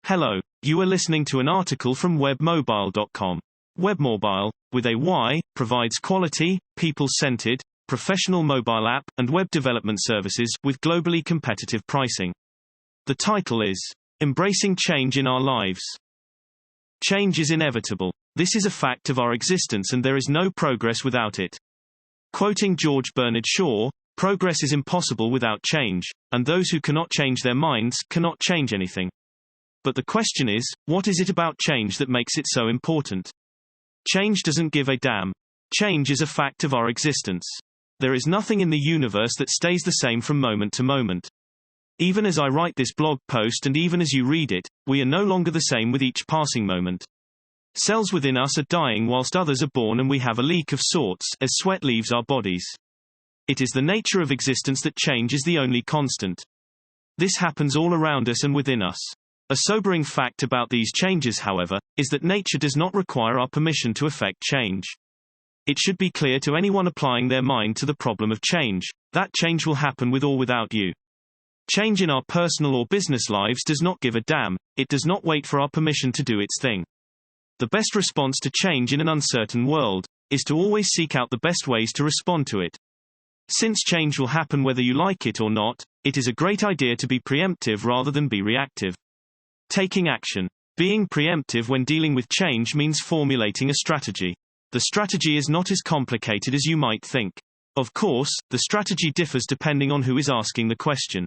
Hello, you are listening to an article from webmobile.com. Webmobile, with a Y, provides quality, people-centered, professional mobile app and web development services with globally competitive pricing. The title is Embracing Change in Our Lives. Change is inevitable. This is a fact of our existence and there is no progress without it. Quoting George Bernard Shaw, progress is impossible without change, and those who cannot change their minds cannot change anything. But the question is, what is it about change that makes it so important? Change doesn't give a damn. Change is a fact of our existence. There is nothing in the universe that stays the same from moment to moment. Even as I write this blog post and even as you read it, we are no longer the same with each passing moment. Cells within us are dying whilst others are born and we have a leak of sorts as sweat leaves our bodies. It is the nature of existence that change is the only constant. This happens all around us and within us. A sobering fact about these changes, however, is that nature does not require our permission to effect change. It should be clear to anyone applying their mind to the problem of change, that change will happen with or without you. Change in our personal or business lives does not give a damn, it does not wait for our permission to do its thing. The best response to change in an uncertain world is to always seek out the best ways to respond to it. Since change will happen whether you like it or not, it is a great idea to be preemptive rather than be reactive. Taking action. Being preemptive when dealing with change means formulating a strategy. The strategy is not as complicated as you might think. Of course, the strategy differs depending on who is asking the question.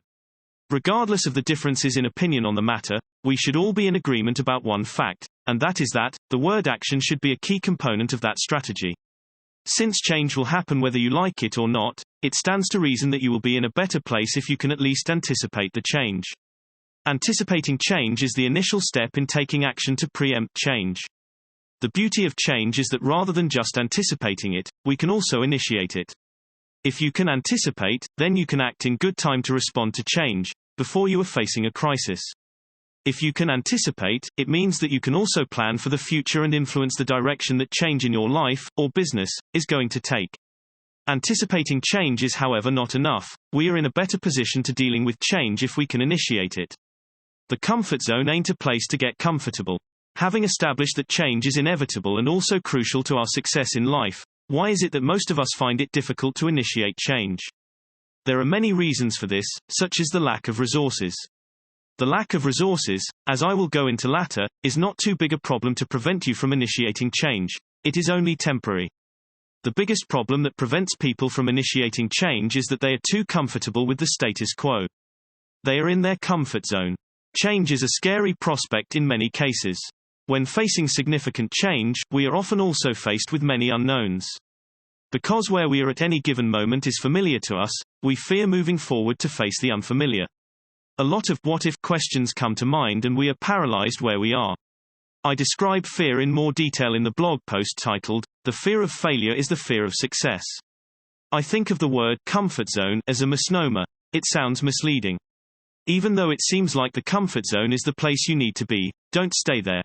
Regardless of the differences in opinion on the matter, we should all be in agreement about one fact, and that is that, the word action should be a key component of that strategy. Since change will happen whether you like it or not, it stands to reason that you will be in a better place if you can at least anticipate the change. Anticipating change is the initial step in taking action to preempt change. The beauty of change is that rather than just anticipating it, we can also initiate it. If you can anticipate, then you can act in good time to respond to change, before you are facing a crisis. If you can anticipate, it means that you can also plan for the future and influence the direction that change in your life, or business, is going to take. Anticipating change is however not enough. We are in a better position to dealing with change if we can initiate it. The comfort zone ain't a place to get comfortable. Having established that change is inevitable and also crucial to our success in life, why is it that most of us find it difficult to initiate change? There are many reasons for this, such as the lack of resources. The lack of resources, as I will go into later, is not too big a problem to prevent you from initiating change. It is only temporary. The biggest problem that prevents people from initiating change is that they are too comfortable with the status quo. They are in their comfort zone. Change is a scary prospect in many cases. When facing significant change, we are often also faced with many unknowns. Because where we are at any given moment is familiar to us, we fear moving forward to face the unfamiliar. A lot of what-if questions come to mind and we are paralyzed where we are. I describe fear in more detail in the blog post titled, "The Fear of Failure is the Fear of Success." I think of the word comfort zone as a misnomer. It sounds misleading. Even though it seems like the comfort zone is the place you need to be, don't stay there.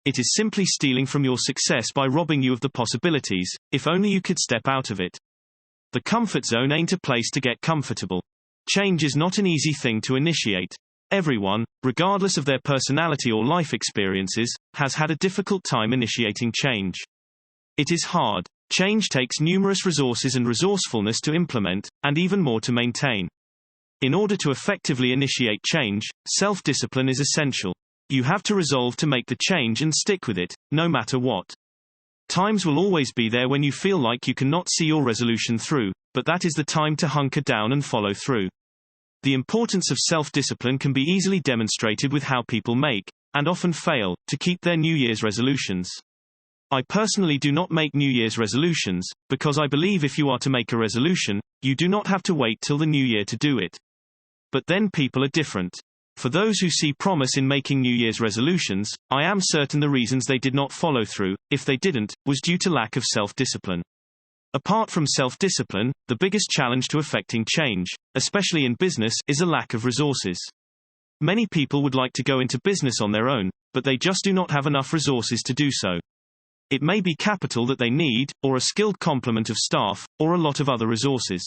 It is simply stealing from your success by robbing you of the possibilities, if only you could step out of it. The comfort zone ain't a place to get comfortable. Change is not an easy thing to initiate. Everyone, regardless of their personality or life experiences, has had a difficult time initiating change. It is hard. Change takes numerous resources and resourcefulness to implement, and even more to maintain. In order to effectively initiate change, self-discipline is essential. You have to resolve to make the change and stick with it, no matter what. Times will always be there when you feel like you cannot see your resolution through, but that is the time to hunker down and follow through. The importance of self-discipline can be easily demonstrated with how people make, and often fail, to keep their New Year's resolutions. I personally do not make New Year's resolutions, because I believe if you are to make a resolution, you do not have to wait till the new year to do it. But then people are different. For those who see promise in making New Year's resolutions, I am certain the reasons they did not follow through, if they didn't, was due to lack of self-discipline. Apart from self-discipline, the biggest challenge to effecting change, especially in business, is a lack of resources. Many people would like to go into business on their own, but they just do not have enough resources to do so. It may be capital that they need, or a skilled complement of staff, or a lot of other resources.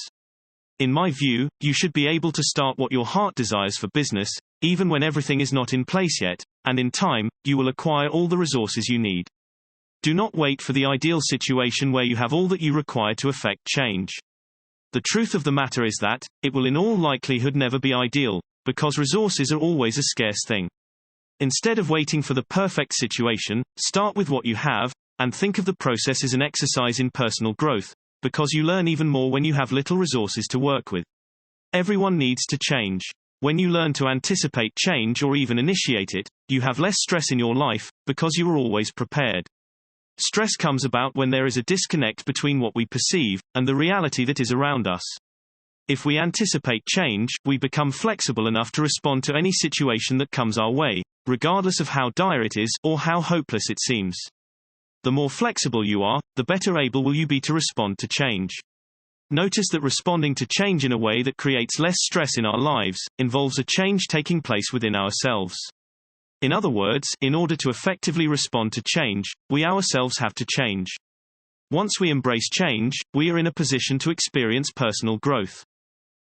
In my view, you should be able to start what your heart desires for business, even when everything is not in place yet, and in time, you will acquire all the resources you need. Do not wait for the ideal situation where you have all that you require to effect change. The truth of the matter is that, it will in all likelihood never be ideal, because resources are always a scarce thing. Instead of waiting for the perfect situation, start with what you have, and think of the process as an exercise in personal growth, because you learn even more when you have little resources to work with. Everyone needs to change. When you learn to anticipate change or even initiate it, you have less stress in your life, because you are always prepared. Stress comes about when there is a disconnect between what we perceive, and the reality that is around us. If we anticipate change, we become flexible enough to respond to any situation that comes our way, regardless of how dire it is, or how hopeless it seems. The more flexible you are, the better able will you be to respond to change. Notice that responding to change in a way that creates less stress in our lives, involves a change taking place within ourselves. In other words, in order to effectively respond to change, we ourselves have to change. Once we embrace change, we are in a position to experience personal growth.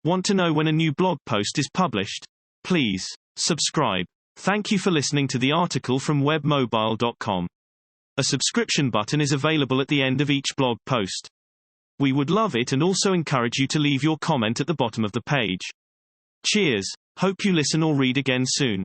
Want to know when a new blog post is published? Please subscribe. Thank you for listening to the article from webmobile.com. A subscription button is available at the end of each blog post. We would love it and also encourage you to leave your comment at the bottom of the page. Cheers. Hope you listen or read again soon.